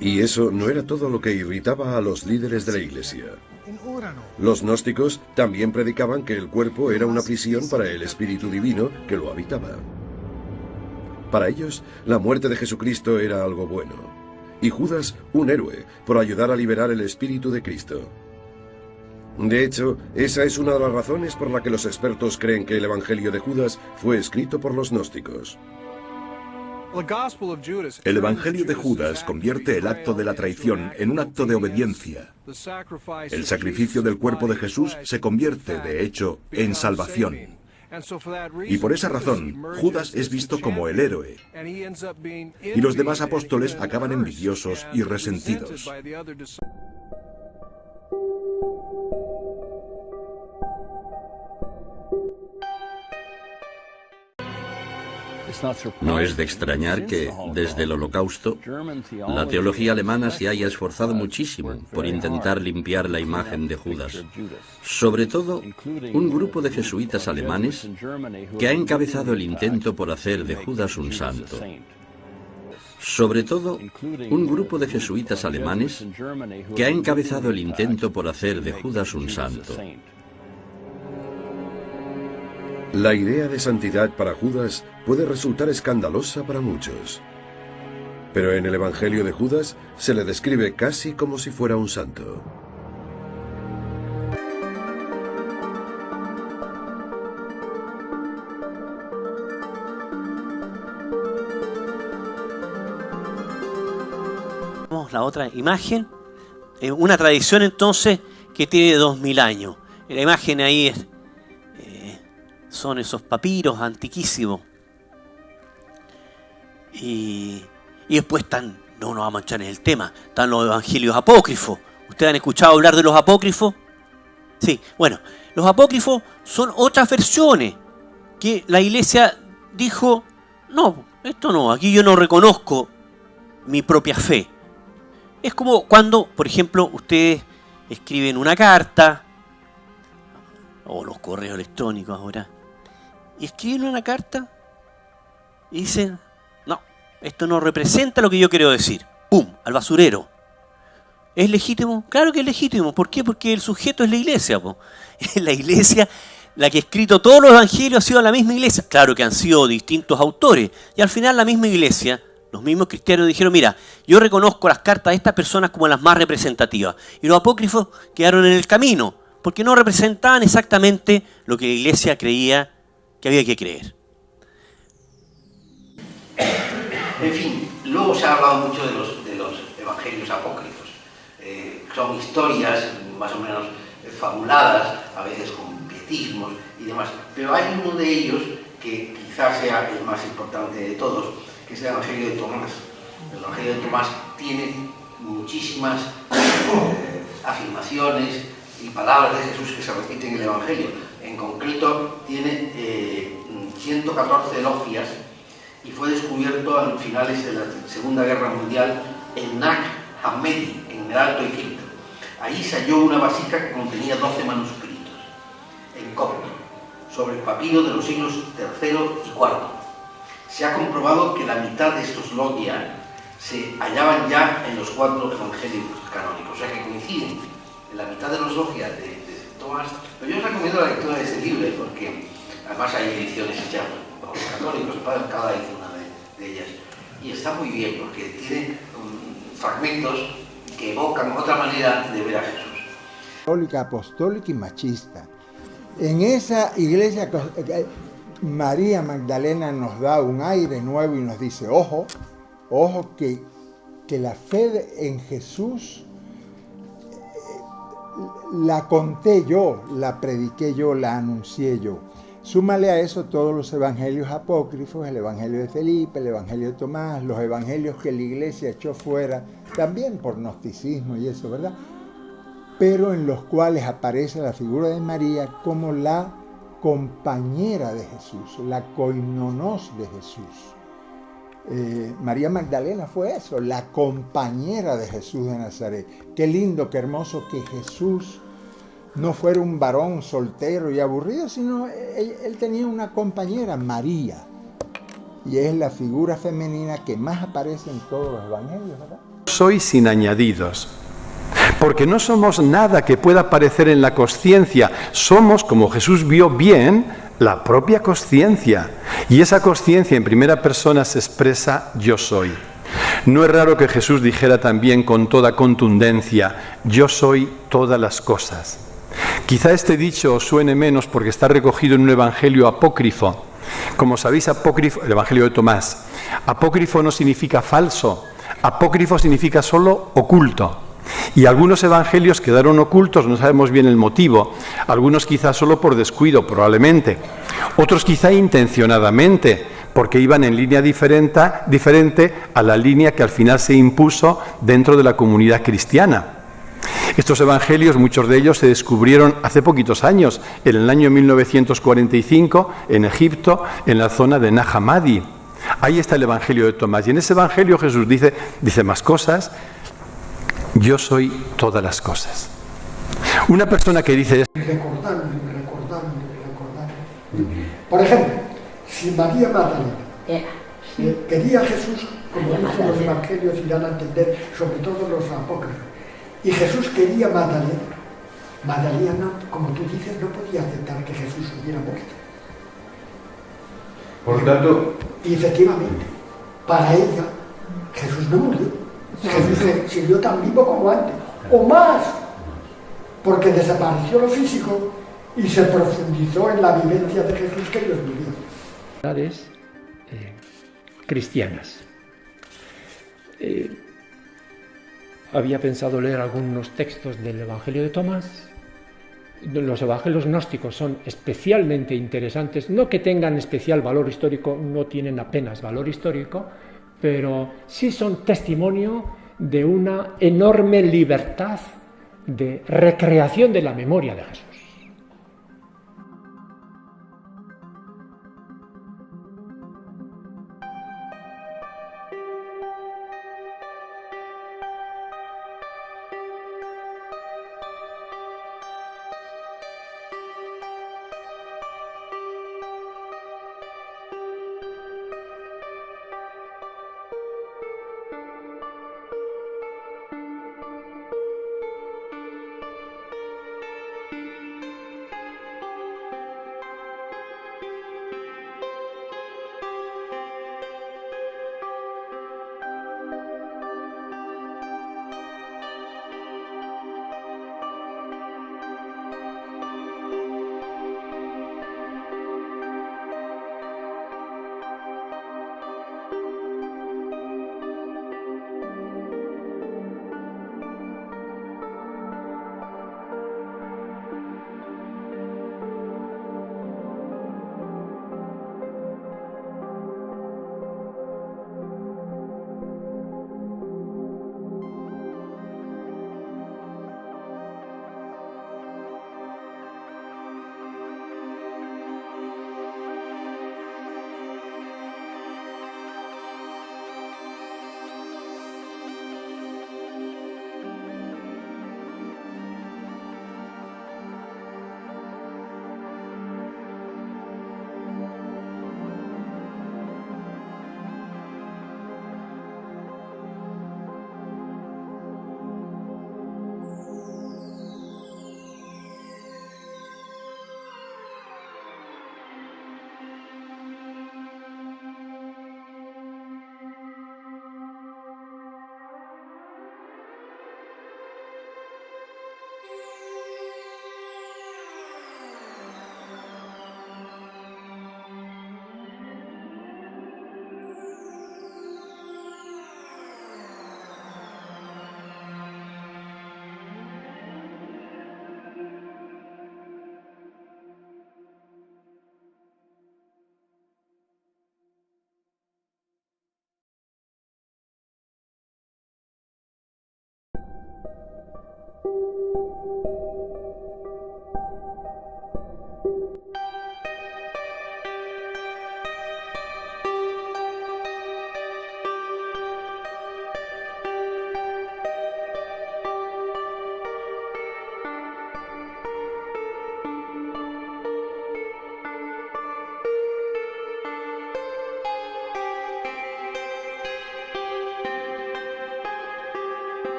Y eso no era todo lo que irritaba a los líderes de la Iglesia. Los gnósticos también predicaban que el cuerpo era una prisión para el espíritu divino que lo habitaba. Para ellos, la muerte de Jesucristo era algo bueno, y Judas un héroe por ayudar a liberar el espíritu de Cristo. De hecho, esa es una de las razones por la que los expertos creen que el Evangelio de Judas fue escrito por los gnósticos. El Evangelio de Judas convierte el acto de la traición en un acto de obediencia. El sacrificio del cuerpo de Jesús se convierte, de hecho, en salvación. Y por esa razón, Judas es visto como el héroe. Y los demás apóstoles acaban envidiosos y resentidos. No es de extrañar que, desde el Holocausto, la teología alemana se haya esforzado muchísimo por intentar limpiar la imagen de Judas. Sobre todo, un grupo de jesuitas alemanes que ha encabezado el intento por hacer de Judas un santo. Sobre todo, un grupo de jesuitas alemanes que ha encabezado el intento por hacer de Judas un santo. La idea de santidad para Judas puede resultar escandalosa para muchos. Pero en el Evangelio de Judas se le describe casi como si fuera un santo. La otra imagen, una tradición entonces que tiene 2000 años. La imagen ahí son esos papiros antiquísimos. Y después están, no nos vamos a echar en el tema, están los evangelios apócrifos. ¿Ustedes han escuchado hablar de los apócrifos? Sí, bueno, los apócrifos son otras versiones que la iglesia dijo, no, esto no, aquí yo no reconozco mi propia fe. Es como cuando, por ejemplo, ustedes escriben una carta, o los correos electrónicos ahora, y escriben una carta y dicen, no, esto no representa lo que yo quiero decir. ¡Pum! Al basurero. ¿Es legítimo? Claro que es legítimo. ¿Por qué? Porque el sujeto es la iglesia. Es la iglesia la que ha escrito todos los evangelios, ha sido la misma iglesia. Claro que han sido distintos autores. Y al final la misma iglesia, los mismos cristianos dijeron, mira, yo reconozco las cartas de estas personas como las más representativas. Y los apócrifos quedaron en el camino, porque no representaban exactamente lo que la iglesia creía que había que creer. En fin, luego se ha hablado mucho de los evangelios apócrifos. Son historias más o menos fabuladas, a veces con pietismos y demás, pero hay uno de ellos que quizás sea el más importante de todos, que es el Evangelio de Tomás. El Evangelio de Tomás tiene muchísimas afirmaciones y palabras de Jesús que se repiten en el Evangelio. En concreto, tiene 114 elogias y fue descubierto a finales de la Segunda Guerra Mundial en Nag Hammadi, en el Alto Egipto. Ahí se halló una vasija que contenía 12 manuscritos en copto sobre el papiro de los siglos III y IV. Se ha comprobado que la mitad de estos logia se hallaban ya en los 4 evangelios canónicos, o sea que coinciden en la mitad de los logia de Tomás. Pero yo os recomiendo la lectura de este libro porque además hay ediciones hechas por los católicos, cada hizo una de ellas, y está muy bien porque tiene fragmentos que evocan otra manera de ver a Jesús. Católica, apostólica y machista. En esa iglesia María Magdalena nos da un aire nuevo y nos dice, ojo que la fe en Jesús la conté yo, la prediqué yo, la anuncié yo. Súmale a eso todos los evangelios apócrifos, el evangelio de Felipe, el evangelio de Tomás, los evangelios que la iglesia echó fuera, también por gnosticismo y eso, ¿verdad? Pero en los cuales aparece la figura de María como la compañera de Jesús, la koinonos de Jesús. María Magdalena fue eso, la compañera de Jesús de Nazaret. Qué lindo, qué hermoso que Jesús no fuera un varón soltero y aburrido, sino él tenía una compañera, María. Y es la figura femenina que más aparece en todos los evangelios, ¿verdad? Soy sin añadidos. Porque no somos nada que pueda aparecer en la consciencia. Somos, como Jesús vio bien, la propia consciencia. Y esa consciencia en primera persona se expresa yo soy. No es raro que Jesús dijera también con toda contundencia, yo soy todas las cosas. Quizá este dicho os suene menos porque está recogido en un evangelio apócrifo. Como sabéis, apócrifo, el evangelio de Tomás. Apócrifo no significa falso, apócrifo significa solo oculto. Y algunos evangelios quedaron ocultos, no sabemos bien el motivo. Algunos quizá solo por descuido, probablemente. Otros quizá intencionadamente, porque iban en línea diferente a la línea que al final se impuso dentro de la comunidad cristiana. Estos evangelios, muchos de ellos se descubrieron hace poquitos años, en el año 1945, en Egipto, en la zona de Nag Hammadi. Ahí está el evangelio de Tomás. Y en ese evangelio Jesús dice más cosas. Yo soy todas las cosas. Una persona que dice esto... Recordando. Por ejemplo, si María Magdalena quería a Jesús, como dicen los evangelios y dan a entender, sobre todo los apócrifos, y Jesús quería a Magdalena, como tú dices, no podía aceptar que Jesús hubiera muerto. Por lo tanto... Y efectivamente, para ella, Jesús no murió. Jesús siguió tan vivo como antes, o más, porque desapareció lo físico y se profundizó en la vivencia de Jesús que ellos vivían. Cristianas. Había pensado leer algunos textos del Evangelio de Tomás. Los evangelios gnósticos son especialmente interesantes, no que tengan especial valor histórico, no tienen apenas valor histórico, pero sí son testimonio de una enorme libertad de recreación de la memoria de Jesús.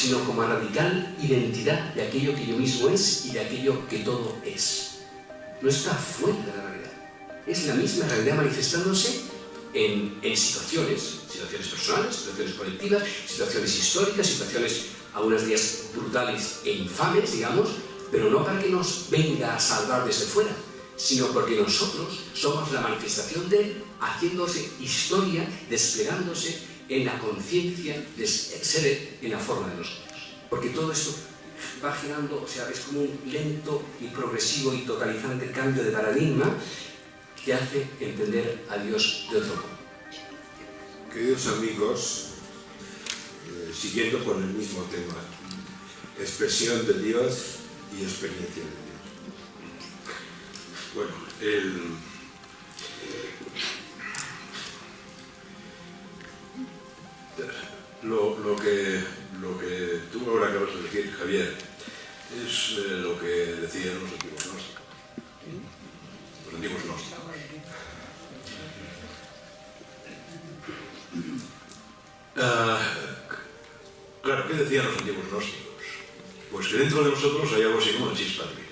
sino como radical identidad de aquello que yo mismo es y de aquello que todo es. No está fuera de la realidad. Es la misma realidad manifestándose en situaciones personales, situaciones colectivas, situaciones históricas, situaciones algunos días brutales e infames, digamos, pero no para que nos venga a salvar desde fuera, sino porque nosotros somos la manifestación de él, haciéndose historia, desplegándose en la conciencia de ser en la forma de nosotros. Porque todo esto va girando, o sea, es como un lento y progresivo y totalizante cambio de paradigma que hace entender a Dios de otro modo. Queridos amigos, siguiendo con el mismo tema, expresión de Dios y experiencia de Dios. Bueno, lo que tú ahora acabas de decir, Javier, es lo que decían los antiguos gnósticos. Los antiguos gnósticos. Claro, ¿qué decían los antiguos gnósticos? Pues que dentro de nosotros hay algo así como una chispa de vida.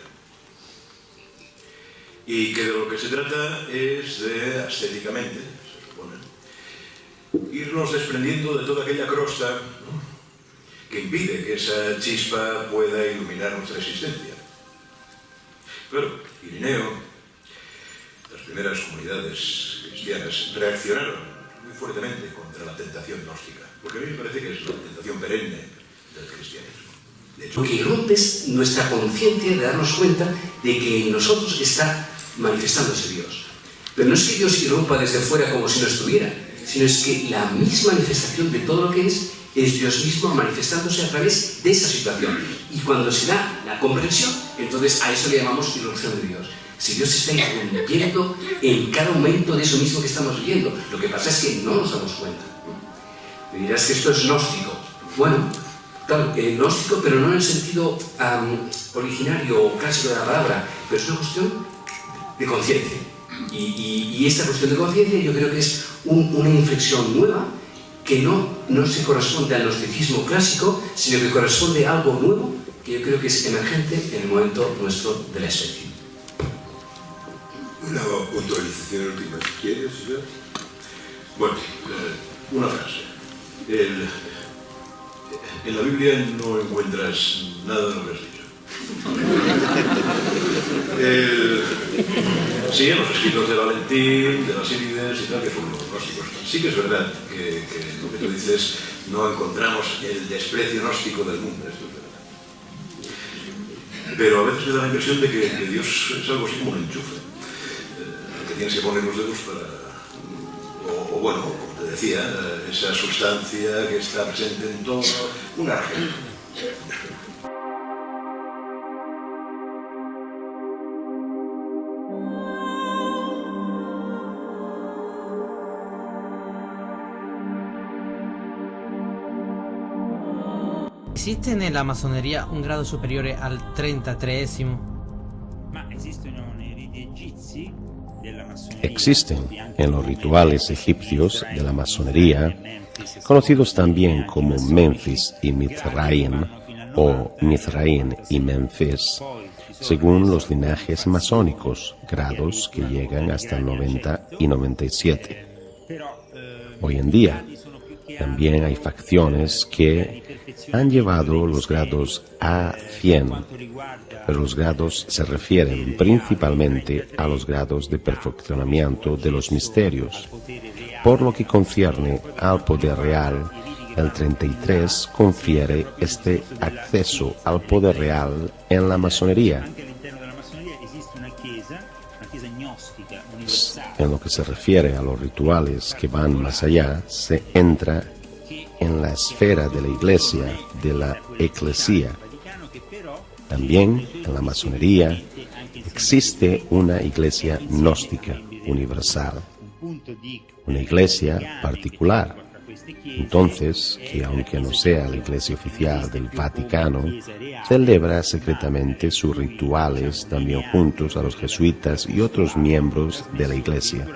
Y que de lo que se trata es de, ascéticamente, se supone, irnos desprendiendo de toda aquella crosta, ¿no?, que impide que esa chispa pueda iluminar nuestra existencia. Claro, Irineo, las primeras comunidades cristianas, reaccionaron muy fuertemente contra la tentación gnóstica, porque a mí me parece que es la tentación perenne del cristianismo. De hecho, porque irrumpe nuestra conciencia de darnos cuenta de que en nosotros está manifestándose Dios. Pero no es que Dios irrumpa desde fuera como si no estuviera, sino es que la misma manifestación de todo lo que es Dios mismo manifestándose a través de esa situación. Y cuando se da la comprensión, entonces a eso le llamamos irrupción de Dios. Si Dios está irrumpiendo en cada momento de eso mismo que estamos viviendo, lo que pasa es que no nos damos cuenta. Me dirás que esto es gnóstico. Bueno, claro, gnóstico, pero no en el sentido originario o clásico de la palabra, pero es una cuestión de conciencia. Y esta cuestión de conciencia yo creo que es una inflexión nueva que no se corresponde al gnosticismo clásico, sino que corresponde a algo nuevo que yo creo que es emergente en el momento nuestro de la especie. Una puntualización última, si quieres. Bueno, una frase. En la Biblia no encuentras nada de lo que has dicho. Sí, en los escritos de Valentín, de Basílides y tal, que fueron los gnósticos. Sí que es verdad que lo que tú dices, no encontramos el desprecio gnóstico del mundo, esto es verdad. Pero a veces me da la impresión de que Dios es algo así como un enchufe, que tienes que poner los dedos para... O bueno, como te decía, esa sustancia que está presente en todo, un ángel. ¿Existe nella massoneria un grado superiore al 33esimo? Existen en los rituales egipcios de la masonería, conocidos también como Memphis y Mizraim, o Mizraim y Memphis, según los linajes masónicos, grados que llegan hasta el 90 y 97. Hoy en día, también hay facciones que han llevado los grados a 100, pero los grados se refieren principalmente a los grados de perfeccionamiento de los misterios. Por lo que concierne al poder real, el 33 confiere este acceso al poder real en la masonería. En lo que se refiere a los rituales que van más allá, se entra en la esfera de la Iglesia, de la Eclesia. También en la masonería existe una Iglesia gnóstica universal, una Iglesia particular. Entonces, que aunque no sea la Iglesia oficial del Vaticano, celebra secretamente sus rituales también juntos a los jesuitas y otros miembros de la Iglesia.